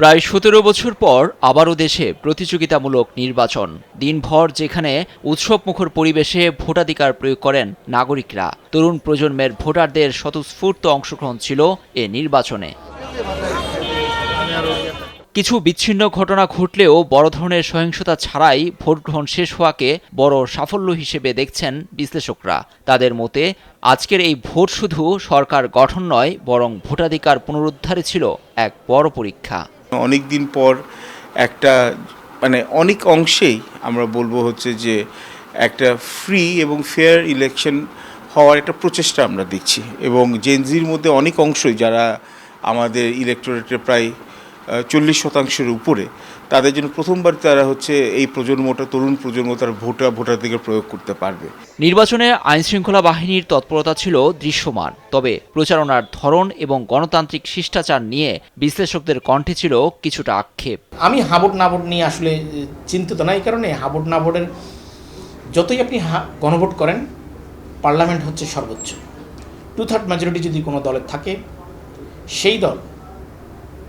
প্রায় ১৭ বছর পর আবারও দেশে প্রতিযোগিতামূলক নির্বাচন। দিনভর যেখানে উৎসবমুখর পরিবেশে ভোটাধিকার প্রয়োগ করেন নাগরিকরা, তরুণ প্রজন্মের ভোটারদের স্বতঃস্ফূর্ত অংশগ্রহণ ছিল এ নির্বাচনে। কিছু বিচ্ছিন্ন ঘটনা ঘটলেও বড় ধরনের সহিংসতা ছাড়াই ভোটগ্রহণ শেষ হওয়াকে বড় সাফল্য হিসেবে দেখছেন বিশ্লেষকরা। তাদের মতে আজকের এই ভোট শুধু সরকার গঠন নয়, বরং ভোটাধিকার পুনরুদ্ধারে ছিল এক বড় পরীক্ষা। অনেক দিন পর একটা অনেক অংশেই আমরা বলবো হচ্ছে যে একটা ফ্রি এবং ফেয়ার ইলেকশন হওয়ার একটা প্রচেষ্টা আমরা দেখছি, এবং জেনজির মধ্যে অনেক অংশই যারা আমাদের ইলেকটোরেটের প্রায় 40% উপরে, তাদের জন্য প্রথমবার তারা হচ্ছে এই প্রজন্মটা, তরুণ প্রজন্ম, তারা ভোটাধিকার প্রয়োগ করতে পারবে। নির্বাচনে আইনশৃঙ্খলা বাহিনীর তৎপরতা ছিল দৃশ্যমান, তবে প্রচারণার ধরন এবং গণতান্ত্রিক শিষ্টাচার নিয়ে বিশ্লেষকদের কণ্ঠে ছিল কিছুটা আক্ষেপ। আমি হাবুট নাবুট নিয়ে আসলে চিন্তিত না। এই কারণে হাবুট নাবুটের যতই আপনি গণভোট করেন, পার্লামেন্ট হচ্ছে সর্বোচ্চ। 2/3 মেজরিটি যদি কোনো দলের থাকে, সেই দল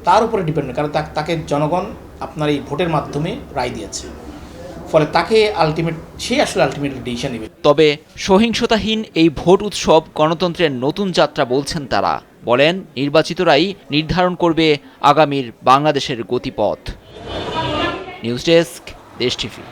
তার উপরে ডিপেন্ড, কারণ তাকে জনগণ আপনার এই ভোটের মাধ্যমে রায় দিয়েছে, ফলে তাকে আলটিমেটলি ডিসিশন নেবে। তবে সহিংসতাহীন এই ভোট উৎসব গণতন্ত্রের নতুন যাত্রা বলছেন তারা। বলেন, নির্বাচিতরাই নির্ধারণ করবে আগামীর বাংলাদেশের গতিপথ। নিউজ ডেস্ক, দেশ টিভি।